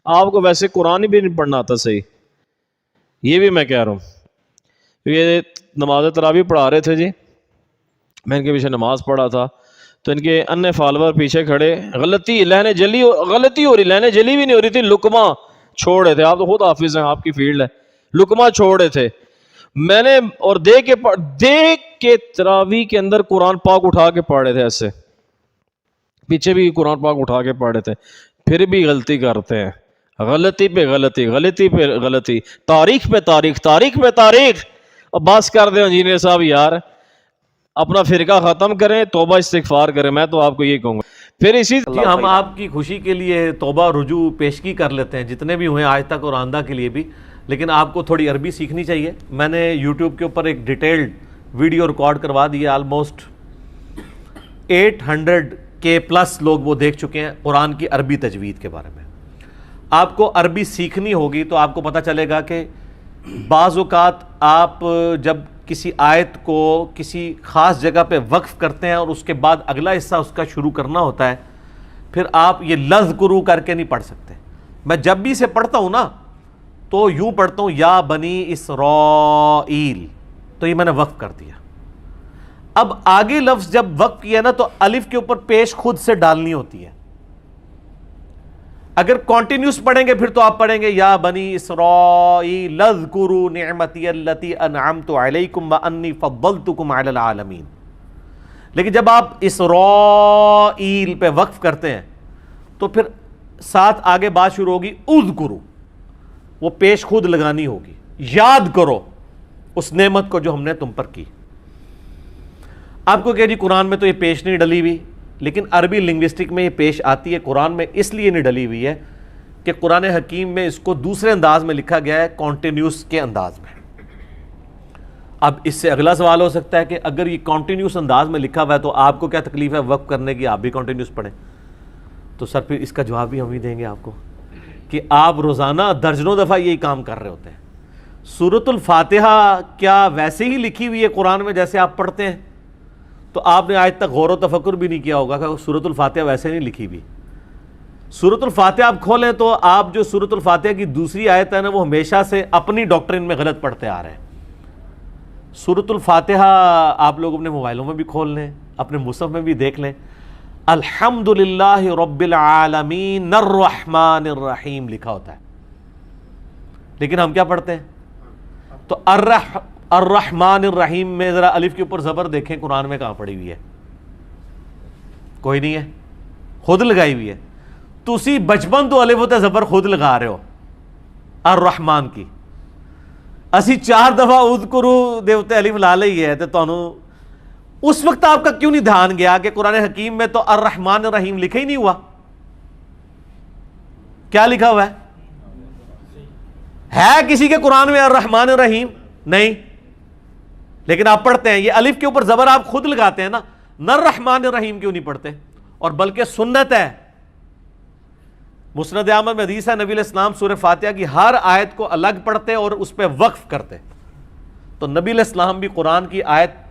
آپ کو ویسے قرآن ہی بھی نہیں پڑھنا آتا صحیح، یہ بھی میں کہہ رہا ہوں۔ یہ نماز تراویح پڑھا رہے تھے جی، میں ان کے پیچھے نماز پڑھا تھا، تو ان کے انے فالوور پیچھے کھڑے، غلطی لہنے جلی، غلطی ہو رہی، لہنے جلی بھی نہیں ہو رہی تھی، لقمہ چھوڑ رہے تھے، آپ تو خود حافظ ہیں، آپ کی فیلڈ ہے، لقمہ چھوڑ رہے تھے، میں نے اور دیکھ کے تراویح کے اندر قرآن پاک اٹھا کے پڑھ رہے تھے، ایسے پیچھے بھی قرآن پاک اٹھا کے پڑھ رہے تھے، پھر بھی غلطی کرتے ہیں، غلطی پہ غلطی، غلطی پہ غلطی، تاریخ پہ تاریخ، تاریخ پہ تاریخ۔ اب بس کر دیں انجینئر صاحب یار، اپنا فرقہ ختم کریں، توبہ استغفار کریں، میں تو آپ کو یہ کہوں گا۔ پھر اسی جی ہم آپ کی خوشی کے لیے توبہ رجوع پیشگی کر لیتے ہیں، جتنے بھی ہوئے آج تک اور آئندہ کے لیے بھی، لیکن آپ کو تھوڑی عربی سیکھنی چاہیے۔ میں نے یوٹیوب کے اوپر ایک ڈیٹیلڈ ویڈیو ریکارڈ کروا دی ہے، آلموسٹ 800K پلس لوگ وہ دیکھ چکے ہیں، قرآن کی عربی تجوید کے بارے میں۔ آپ کو عربی سیکھنی ہوگی تو آپ کو پتہ چلے گا کہ بعض اوقات آپ جب کسی آیت کو کسی خاص جگہ پہ وقف کرتے ہیں اور اس کے بعد اگلا حصہ اس کا شروع کرنا ہوتا ہے، پھر آپ یہ لذکروا کر کے نہیں پڑھ سکتے۔ میں جب بھی اسے پڑھتا ہوں نا تو یوں پڑھتا ہوں یا بنی اسرائیل، تو یہ میں نے وقف کر دیا۔ اب آگے لفظ جب وقف کیا نا تو الف کے اوپر پیش خود سے ڈالنی ہوتی ہے۔ اگر کنٹینیوس پڑھیں گے پھر تو آپ پڑھیں گے یا بنی اسرائیل اذکروا نعمتی التی انعمت علیکم وانی فضلتکم علی العالمین۔ لیکن جب آپ اسرائیل پہ وقف کرتے ہیں تو پھر ساتھ آگے بات شروع ہوگی اذکروا، وہ پیش خود لگانی ہوگی، یاد کرو اس نعمت کو جو ہم نے تم پر کی۔ آپ کو کہ جی قرآن میں تو یہ پیش نہیں ڈلی ہوئی، لیکن عربی لنگوسٹک میں یہ پیش آتی ہے، قرآن میں اس لیے نہیں ڈلی ہوئی ہے کہ قرآن حکیم میں اس کو دوسرے انداز میں لکھا گیا ہے، کانٹینیوس کے انداز میں۔ اب اس سے اگلا سوال ہو سکتا ہے کہ اگر یہ کانٹینیوس انداز میں لکھا ہوا ہے تو آپ کو کیا تکلیف ہے وقف کرنے کی، آپ بھی کانٹینیوس پڑھیں؟ تو سر پھر اس کا جواب بھی ہم ہی دیں گے آپ کو کہ آپ روزانہ درجنوں دفعہ یہی کام کر رہے ہوتے ہیں۔ سورۃ الفاتحہ کیا ویسے ہی لکھی ہوئی ہے قرآن میں جیسے آپ پڑھتے ہیں؟ تو آپ نے آج تک غور و تفکر بھی نہیں کیا ہوگا کہ سورۃ الفاتحہ ویسے نہیں لکھی ہوئی۔ سورۃ الفاتحہ آپ کھولیں تو آپ جو سورۃ الفاتحہ کی دوسری آیت ہے نا وہ ہمیشہ سے اپنی ڈاکٹرن میں غلط پڑھتے آ رہے ہیں۔ سورۃ الفاتحہ آپ لوگ اپنے موبائلوں میں بھی کھول لیں، اپنے مصحف میں بھی دیکھ لیں، الحمدللہ رب العالمین الرحمن الرحیم لکھا ہوتا ہے، لیکن ہم کیا پڑھتے ہیں؟ تو الرحمن الرحیم میں ذرا الف کے اوپر زبر دیکھیں قرآن میں کہاں پڑی ہوئی ہے؟ کوئی نہیں ہے، خود لگائی ہوئی ہے۔ تو اسی بچپن تو الف تے زبر خود لگا رہے ہو الرحمن کی، اسی 4 دفعہ اذکروا دے اوتے الف لا لئی ہے، تے تانوں اس وقت آپ کا کیوں نہیں دھیان گیا کہ قرآن حکیم میں تو الرحمن الرحیم لکھا ہی نہیں ہوا؟ کیا لکھا ہوا ہے کسی کے قرآن میں الرحمن الرحیم؟ نہیں، لیکن آپ پڑھتے ہیں، یہ الف کے اوپر زبر آپ خود لگاتے ہیں نا، نہ الرحمن الرحیم کیوں نہیں پڑھتے؟ اور بلکہ سنت ہے، مسند احمد میں حدیث ہے، نبی علیہ السلام سورہ فاتحہ کی ہر آیت کو الگ پڑھتے اور اس پہ وقف کرتے۔ تو نبی علیہ السلام بھی قرآن کی آیت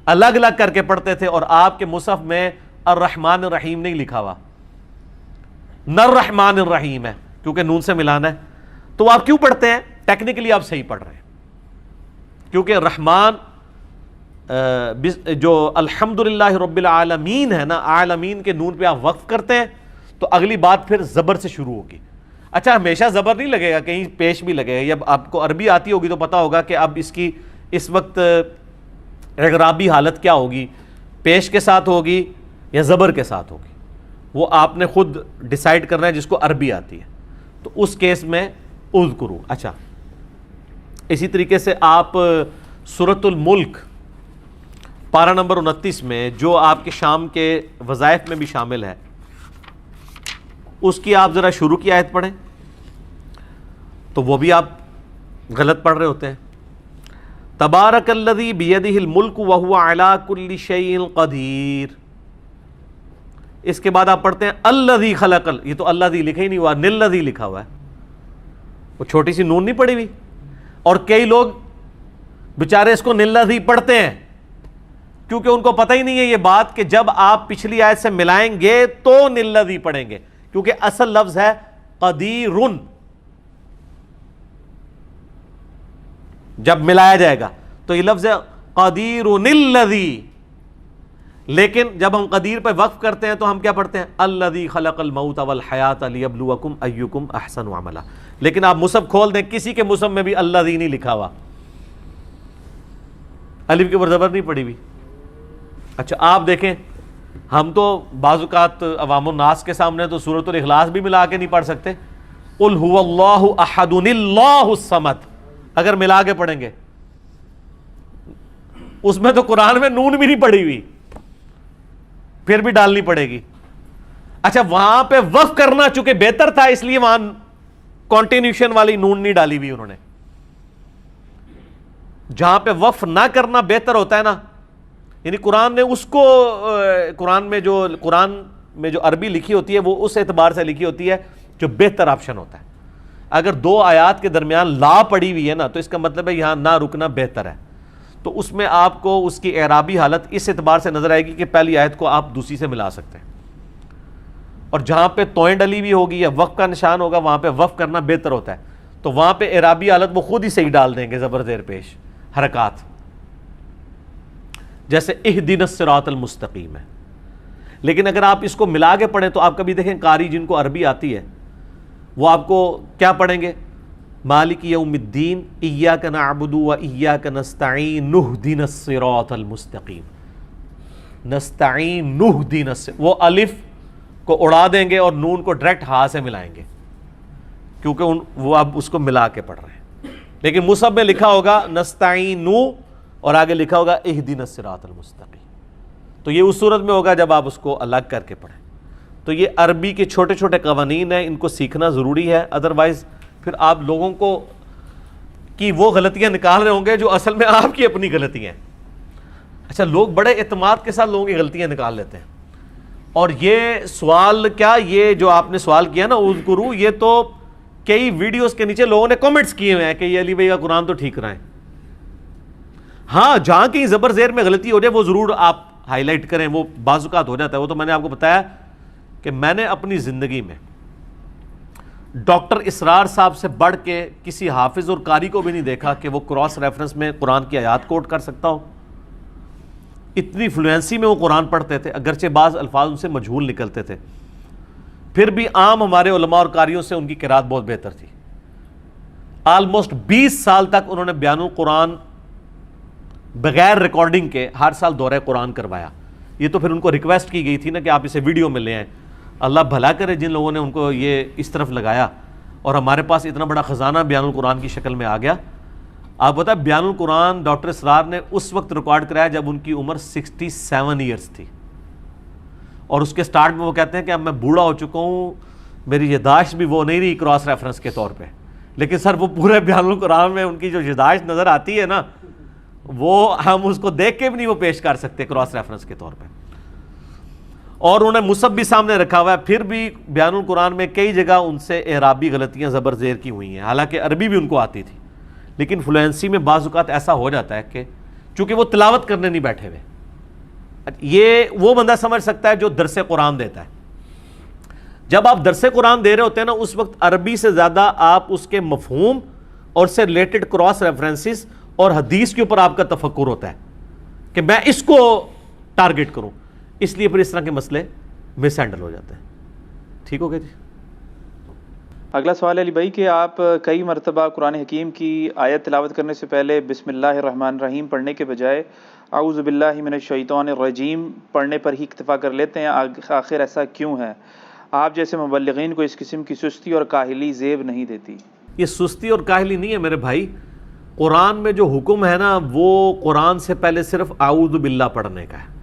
الگ الگ کر کے پڑھتے تھے، اور آپ کے مصحف میں الرحمن الرحیم نہیں لکھا ہوا، نہ الرحمن الرحیم ہے، کیونکہ نون سے ملانا ہے۔ تو آپ کیوں پڑھتے ہیں؟ ٹیکنیکلی آپ صحیح پڑھ رہے ہیں، کیونکہ رحمان جو الحمدللہ رب العالمین ہے نا، عالمین کے نون پہ آپ وقف کرتے ہیں تو اگلی بات پھر زبر سے شروع ہوگی۔ اچھا ہمیشہ زبر نہیں لگے گا، کہیں پیش بھی لگے گا۔ جب آپ کو عربی آتی ہوگی تو پتا ہوگا کہ اب اس کی اس وقت اعرابی حالت کیا ہوگی، پیش کے ساتھ ہوگی یا زبر کے ساتھ ہوگی، وہ آپ نے خود ڈیسائیڈ کرنا ہے جس کو عربی آتی ہے۔ تو اس کیس میں اذکروا۔ اچھا اسی طریقے سے آپ سورۃ الملک پارہ نمبر 29 میں جو آپ کے شام کے وظائف میں بھی شامل ہے، اس کی آپ ذرا شروع کی آیت پڑھیں تو وہ بھی آپ غلط پڑھ رہے ہوتے ہیں۔ تبارک الذی بیدہ الملک وہو علی کل شیء قدیر۔ اس کے بعد آپ پڑھتے ہیں الذی خلق، یہ تو الذی لکھا ہی نہیں ہوا، نلذی لکھا ہوا ہے، وہ چھوٹی سی نون نہیں پڑھی ہوئی۔ اور کئی لوگ بیچارے اس کو نلذی پڑھتے ہیں کیونکہ ان کو پتہ ہی نہیں ہے یہ بات کہ جب آپ پچھلی آیت سے ملائیں گے تو نلذی پڑھیں گے، کیونکہ اصل لفظ ہے قدیرن جب ملایا جائے گا تو یہ لفظ ہے قدیرن الذی، لیکن جب ہم قدیر پہ وقف کرتے ہیں تو ہم کیا پڑھتے ہیں الذی خلق الموت والحیات لیبلوکم ایکم احسن عملا. لیکن آپ مصحف کھول دیں کسی کے مصحف میں بھی الذی نہیں لکھا ہوا، الف کے اوپر زبر نہیں پڑی ہوئی. اچھا آپ دیکھیں ہم تو بعض اوقات عوام الناس کے سامنے تو سورۃ الاخلاص بھی ملا کے نہیں پڑھ سکتے. قل هو اللہ احد اللہ الصمد اگر ملا کے پڑھیں گے، اس میں تو قرآن میں نون بھی نہیں پڑی ہوئی، پھر بھی ڈالنی پڑے گی. اچھا وہاں پہ وقف کرنا چونکہ بہتر تھا اس لیے وہاں کانٹینیوشن والی نون نہیں ڈالی ہوئی انہوں نے. جہاں پہ وقف نہ کرنا بہتر ہوتا ہے نا، یعنی قرآن نے اس کو قرآن میں جو عربی لکھی ہوتی ہے وہ اس اعتبار سے لکھی ہوتی ہے جو بہتر آپشن ہوتا ہے. اگر دو آیات کے درمیان لا پڑی ہوئی ہے نا تو اس کا مطلب ہے یہاں نہ رکنا بہتر ہے. تو اس میں آپ کو اس کی اعرابی حالت اس اعتبار سے نظر آئے گی کہ پہلی آیت کو آپ دوسری سے ملا سکتے ہیں، اور جہاں پہ توئیں ڈلی ہوئی ہوگی یا وقف کا نشان ہوگا وہاں پہ وقف کرنا بہتر ہوتا ہے. تو وہاں پہ اعرابی حالت وہ خود ہی صحیح ڈال دیں گے، زبر زیر پیش حرکات، جیسے اہدنا الصراط المستقیم ہے. لیکن اگر آپ اس کو ملا کے پڑھیں تو آپ کبھی دیکھیں قاری جن کو عربی آتی ہے وہ آپ کو کیا پڑھیں گے مالک یوم الدین ایاک نعبد و ایاک نستعین اہدنا الصراط المستقیم. نستعین اہدنا، وہ الف کو اڑا دیں گے اور نون کو ڈائریکٹ ہا سے ملائیں گے کیونکہ وہ اب اس کو ملا کے پڑھ رہے ہیں. لیکن مصحف میں لکھا ہوگا نستعین اور آگے لکھا ہوگا اہدنا الصراط المستقیم. تو یہ اس صورت میں ہوگا جب آپ اس کو الگ کر کے پڑھیں. تو یہ عربی کے چھوٹے چھوٹے قوانین ہیں، ان کو سیکھنا ضروری ہے، ادروائز پھر آپ لوگوں کو کی وہ غلطیاں نکال رہے ہوں گے جو اصل میں آپ کی اپنی غلطیاں ہیں. اچھا لوگ بڑے اعتماد کے ساتھ لوگوں کی غلطیاں نکال لیتے ہیں. اور یہ سوال کیا، یہ جو آپ نے سوال کیا نا اذکرو، یہ تو کئی ویڈیوز کے نیچے لوگوں نے کمنٹس کیے ہوئے ہیں کہ یہ علی بھائی کا قرآن تو ٹھیک رہا ہے. ہاں جہاں کہیں زبر زیر میں غلطی ہو جائے وہ ضرور آپ ہائی لائٹ کریں، وہ بعض اوقات ہو جاتا ہے. وہ تو میں نے آپ کو بتایا کہ میں نے اپنی زندگی میں ڈاکٹر اسرار صاحب سے بڑھ کے کسی حافظ اور قاری کو بھی نہیں دیکھا کہ وہ کراس ریفرنس میں قرآن کی آیات کوٹ کر سکتا ہو. اتنی فلوئنسی میں وہ قرآن پڑھتے تھے، اگرچہ بعض الفاظ ان سے مجہول نکلتے تھے، پھر بھی عام ہمارے علماء اور قاریوں سے ان کی قرات بہت بہتر تھی. آلموسٹ 20 سال تک انہوں نے بیان القرآن بغیر ریکارڈنگ کے ہر سال دورہ قرآن کروایا. یہ تو پھر ان کو ریکویسٹ کی گئی تھی نا کہ آپ اسے ویڈیو میں لے آئیں. اللہ بھلا کرے جن لوگوں نے ان کو یہ اس طرف لگایا اور ہمارے پاس اتنا بڑا خزانہ بیان القرآن کی شکل میں آ گیا. آپ بتائیں بیان القرآن ڈاکٹر اسرار نے اس وقت ریکارڈ کرایا جب ان کی عمر 67 ایئرس تھی، اور اس کے سٹارٹ میں وہ کہتے ہیں کہ اب میں بوڑھا ہو چکا ہوں، میری یاداشت بھی وہ نہیں رہی کراس ریفرنس کے طور پہ. لیکن سر وہ پورے بیان القرآن میں ان کی جو یاداشت نظر آتی ہے نا، وہ ہم اس کو دیکھ کے بھی نہیں وہ پیش کر سکتے کراس ریفرنس کے طور پہ. اور انہوں نے مصحف بھی سامنے رکھا ہوا ہے، پھر بھی بیان القرآن میں کئی جگہ ان سے اعرابی غلطیاں زبر زیر کی ہوئی ہیں، حالانکہ عربی بھی ان کو آتی تھی. لیکن فلوئنسی میں بعض اوقات ایسا ہو جاتا ہے کہ چونکہ وہ تلاوت کرنے نہیں بیٹھے ہوئے. یہ وہ بندہ سمجھ سکتا ہے جو درس قرآن دیتا ہے. جب آپ درس قرآن دے رہے ہوتے ہیں نا، اس وقت عربی سے زیادہ آپ اس کے مفہوم اور سے ریلیٹڈ کراس ریفرنسز اور حدیث کے اوپر آپ کا تفکر ہوتا ہے کہ میں اس کو ٹارگٹ کروں. اس لیے پھر اس طرح کے مسئلے مس ہینڈل ہو جاتے ہیں. ٹھیک ہو گیا جی. اگلا سوال ہے علی بھائی کہ آپ کئی مرتبہ قرآن حکیم کی آیت تلاوت کرنے سے پہلے بسم اللہ الرحمن الرحیم پڑھنے کے بجائے اعوذ باللہ من الشیطان الرجیم پڑھنے پر ہی اکتفا کر لیتے ہیں، آخر ایسا کیوں ہے؟ آپ جیسے مبلغین کو اس قسم کی سستی اور کاہلی زیب نہیں دیتی؟ یہ سستی اور کاہلی نہیں ہے میرے بھائی. قرآن میں جو حکم ہے نا وہ قرآن سے پہلے صرف اعوذ باللہ پڑھنے کا ہے.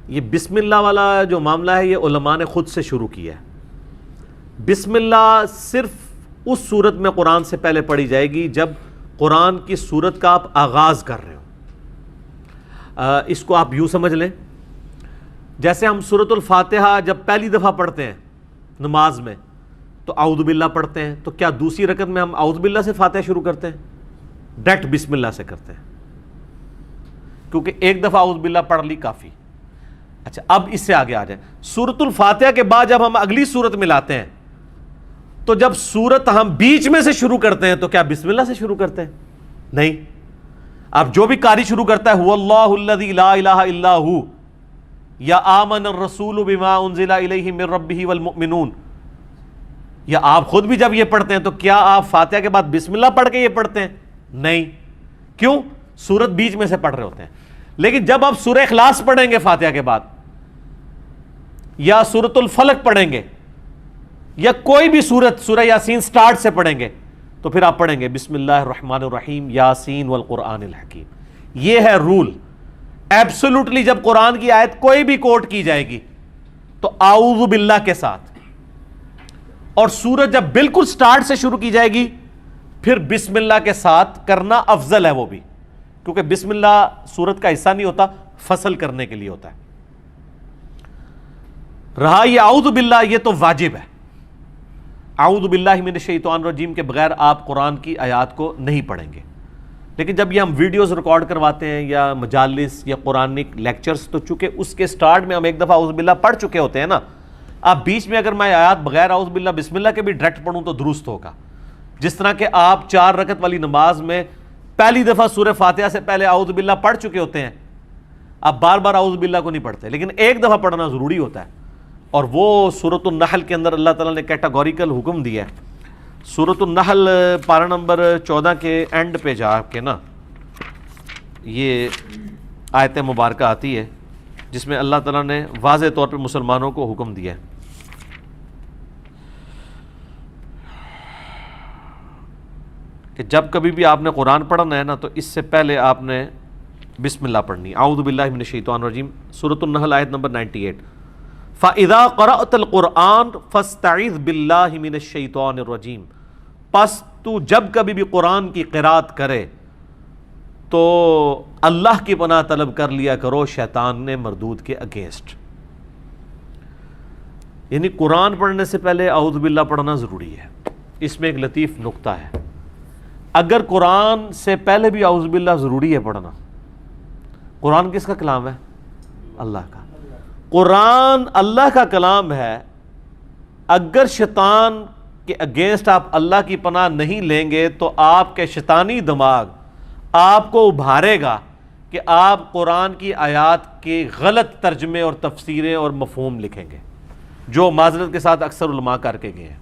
یہ بسم اللہ والا جو معاملہ ہے یہ علماء نے خود سے شروع کیا ہے. بسم اللہ صرف اس صورت میں قرآن سے پہلے پڑھی جائے گی جب قرآن کی صورت کا آپ آغاز کر رہے ہو. اس کو آپ یوں سمجھ لیں جیسے ہم سورۃ الفاتحہ جب پہلی دفعہ پڑھتے ہیں نماز میں تو اعوذ باللہ پڑھتے ہیں، تو کیا دوسری رکعت میں ہم اعوذ باللہ سے فاتحہ شروع کرتے ہیں؟ ڈائریکٹ بسم اللہ سے کرتے ہیں، کیونکہ ایک دفعہ اعوذ باللہ پڑھ لی کافی. اچھا اب اس سے آگے آ جائیں. سورۃ الفاتحہ کے بعد جب ہم اگلی سورت میں لاتے ہیں تو جب سورت ہم بیچ میں سے شروع کرتے ہیں تو کیا بسم اللہ سے شروع کرتے ہیں؟ نہیں. اب جو بھی قاری شروع کرتا ہے اللہ الذی لا الہ الا ہو یا آمن الرسول بما انزل الیہ من ربہ والمؤمنون، یا آپ خود بھی جب یہ پڑھتے ہیں تو کیا آپ فاتحہ کے بعد بسم اللہ پڑھ کے یہ پڑھتے ہیں؟ نہیں. کیوں؟ سورت بیچ میں سے پڑھ رہے ہوتے ہیں. لیکن جب آپ سورہ اخلاص پڑھیں گے فاتحہ کے بعد، یا سورۃ الفلق پڑھیں گے، یا کوئی بھی سورت، سورہ یاسین سٹارٹ سے پڑھیں گے، تو پھر آپ پڑھیں گے بسم اللہ الرحمن الرحیم یاسین والقرآن الحکیم. یہ ہے رول. ایبسولوٹلی جب قرآن کی آیت کوئی بھی کوٹ کی جائے گی تو اعوذ باللہ کے ساتھ، اور سورت جب بالکل سٹارٹ سے شروع کی جائے گی پھر بسم اللہ کے ساتھ کرنا افضل ہے وہ بھی، کیونکہ بسم اللہ سورت کا حصہ نہیں ہوتا، فصل کرنے کے لیے ہوتا ہے. رہا یہ اعوذ باللہ، یہ تو واجب ہے. اعوذ باللہ من الشیطان الرجیم کے بغیر آپ قرآن کی آیات کو نہیں پڑھیں گے. لیکن جب یہ ہم ویڈیوز ریکارڈ کرواتے ہیں یا مجالس یا قرآنک لیکچرز، تو چونکہ اس کے سٹارٹ میں ہم ایک دفعہ اعوذ باللہ پڑھ چکے ہوتے ہیں نا، آپ بیچ میں اگر میں آیات بغیر اعوذ باللہ بسم اللہ کے بھی ڈائریکٹ پڑھوں تو درست ہوگا. جس طرح کہ آپ 4 رکعت والی نماز میں پہلی دفعہ سورہ فاتحہ سے پہلے اعوذ باللہ پڑھ چکے ہوتے ہیں، آپ بار بار اعوذ باللہ کو نہیں پڑھتے، لیکن ایک دفعہ پڑھنا ضروری ہوتا ہے. اور وہ سورۃ النحل کے اندر اللہ تعالیٰ نے کیٹاگوریکل حکم دیا ہے. سورۃ النحل پارہ نمبر 14 کے اینڈ پہ جا کے نا یہ آیت مبارکہ آتی ہے جس میں اللہ تعالیٰ نے واضح طور پہ مسلمانوں کو حکم دیا ہے کہ جب کبھی بھی آپ نے قرآن پڑھنا ہے نا تو اس سے پہلے آپ نے بسم اللہ پڑھنی. اعوذ باللہ من الشیطان الرجیم، سورۃ النحل آیت نمبر 98. فَإِذَا قَرَأْتَ الْقُرْآنَ فَاسْتَعِذْ بِاللَّهِ مِنَ الشَّيْطَانِ الرَّجِيمِ. پس تو جب کبھی بھی قرآن کی قرات کرے تو اللہ کی پناہ طلب کر لیا کرو شیطان نے مردود کے اگینسٹ. یعنی قرآن پڑھنے سے پہلے اعوذ باللہ پڑھنا ضروری ہے. اس میں ایک لطیف نکتہ ہے، اگر قرآن سے پہلے بھی اعوذ باللہ ضروری ہے پڑھنا، قرآن کس کا کلام ہے؟ اللہ کا. قرآن اللہ کا کلام ہے. اگر شیطان کے اگینسٹ آپ اللہ کی پناہ نہیں لیں گے تو آپ کے شیطانی دماغ آپ کو ابھارے گا کہ آپ قرآن کی آیات کے غلط ترجمے اور تفسیریں اور مفہوم لکھیں گے، جو معذرت کے ساتھ اکثر علماء کر کے گئے ہیں.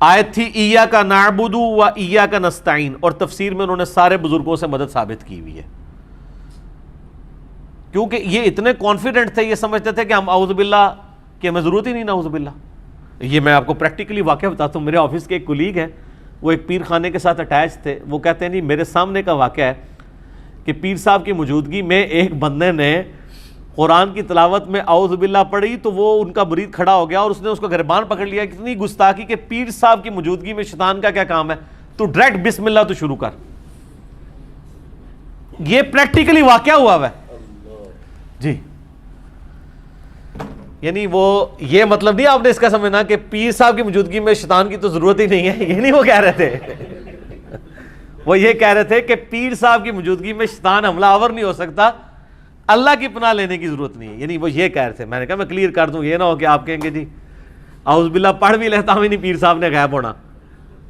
آیت تھی ایاک نعبد و ایاک نستعین، اور تفسیر میں انہوں نے سارے بزرگوں سے مدد ثابت کی ہوئی ہے، کیونکہ یہ اتنے کانفیڈنٹ تھے، یہ سمجھتے تھے کہ ہم اعوذ باللہ کی ہمیں ضرورت ہی نہیں اعوذ باللہ. یہ میں آپ کو پریکٹیکلی واقعہ بتاتا ہوں. میرے آفس کے ایک کولیگ ہیں، وہ ایک پیر خانے کے ساتھ اٹیچ تھے. وہ کہتے ہیں جی میرے سامنے کا واقعہ ہے کہ پیر صاحب کی موجودگی میں ایک بندے نے قرآن کی تلاوت میں اعوذ باللہ پڑھی تو وہ ان کا مرید کھڑا ہو گیا اور اس نے اس کو گریبان پکڑ لیا. کتنی گستاخی کہ پیر صاحب کی موجودگی میں شیطان کا کیا کام ہے، تو ڈائریکٹ بسم اللہ تو شروع کر. یہ پریکٹیکلی واقعہ ہوا ہے جی. یعنی وہ یہ مطلب نہیں آپ نے اس کا سمجھنا کہ پیر صاحب کی موجودگی میں شیطان کی تو ضرورت ہی نہیں ہے، یہ نہیں وہ کہہ رہے تھے. وہ یہ کہہ رہے تھے کہ پیر صاحب کی موجودگی میں شیطان حملہ آور نہیں ہو سکتا، اللہ کی پناہ لینے کی ضرورت نہیں ہے. یعنی وہ یہ کہہ رہے تھے. میں نے کہا میں کلیئر کر دوں، یہ نہ ہو کہ آپ کہیں گے جی اعوذ باللہ پڑھ بھی لیتا ہوں نہیں پیر صاحب نے غائب ہونا.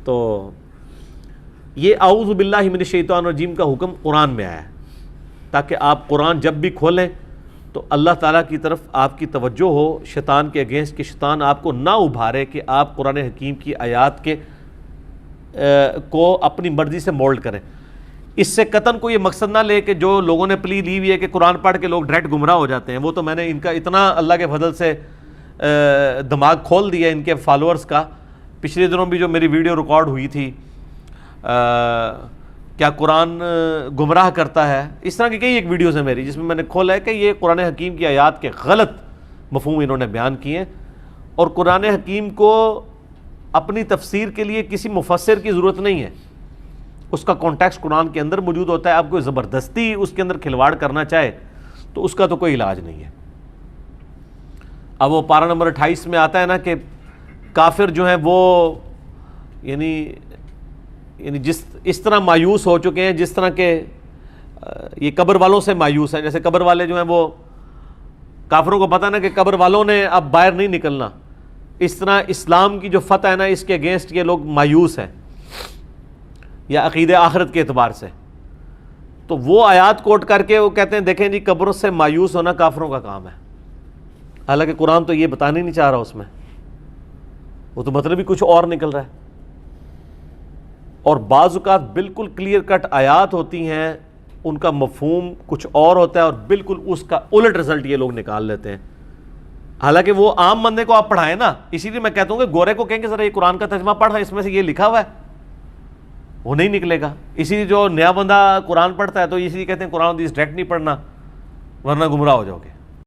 تو یہ اعوذ باللہ من الشیطان الرجیم کا حکم قرآن میں آیا ہے تاکہ آپ قرآن جب بھی کھولیں تو اللہ تعالیٰ کی طرف آپ کی توجہ ہو شیطان کے اگینسٹ، کہ شیطان آپ کو نہ ابھارے کہ آپ قرآن حکیم کی آیات کے کو اپنی مرضی سے مولڈ کریں. اس سے قطعاً کوئی یہ مقصد نہ لے کہ جو لوگوں نے پلی لی ہوئی ہے کہ قرآن پڑھ کے لوگ ڈائریکٹ گمراہ ہو جاتے ہیں. وہ تو میں نے ان کا اتنا اللہ کے فضل سے دماغ کھول دیا ان کے فالوورز کا. پچھلے دنوں بھی جو میری ویڈیو ریکارڈ ہوئی تھی کیا قرآن گمراہ کرتا ہے، اس طرح کی کئی ایک ویڈیوز ہیں میری جس میں میں نے کھولا ہے کہ یہ قرآن حکیم کی آیات کے غلط مفہوم انہوں نے بیان کیے ہیں، اور قرآن حکیم کو اپنی تفسیر کے لیے کسی مفسر کی ضرورت نہیں ہے. اس کا کانٹیکسٹ قرآن کے اندر موجود ہوتا ہے. آپ کو زبردستی اس کے اندر کھلواڑ کرنا چاہے تو اس کا تو کوئی علاج نہیں ہے. اب وہ پارہ نمبر 28 میں آتا ہے نا کہ کافر جو ہیں وہ یعنی اس طرح مایوس ہو چکے ہیں جس طرح کہ یہ قبر والوں سے مایوس ہیں. جیسے قبر والے جو ہیں وہ کافروں کو پتہ نا کہ قبر والوں نے اب باہر نہیں نکلنا، اس طرح اسلام کی جو فتح ہے نا اس کے اگینسٹ یہ لوگ مایوس ہیں یا عقیدہ آخرت کے اعتبار سے، تو وہ آیات کوٹ کر کے وہ کہتے ہیں دیکھیں جی قبر سے مایوس ہونا کافروں کا کام ہے، حالانکہ قرآن تو یہ بتانے نہیں چاہ رہا اس میں، وہ تو مطلب ہی کچھ اور نکل رہا ہے۔ اور بعض اوقات بالکل کلیئر کٹ آیات ہوتی ہیں، ان کا مفہوم کچھ اور ہوتا ہے اور بالکل اس کا الٹ رزلٹ یہ لوگ نکال لیتے ہیں، حالانکہ وہ عام بندے کو آپ پڑھائیں نا، اسی لیے میں کہتا ہوں کہ گورے کو کہیں کہ ذرا یہ قرآن کا ترجمہ پڑھا، اس میں سے یہ لکھا ہوا ہے، وہ نہیں نکلے گا۔ اسی لیے جو نیا بندہ قرآن پڑھتا ہے تو اسی لیے کہتے ہیں قرآن حدیث ڈائریکٹ نہیں پڑھنا ورنہ گمراہ ہو جاؤ گے۔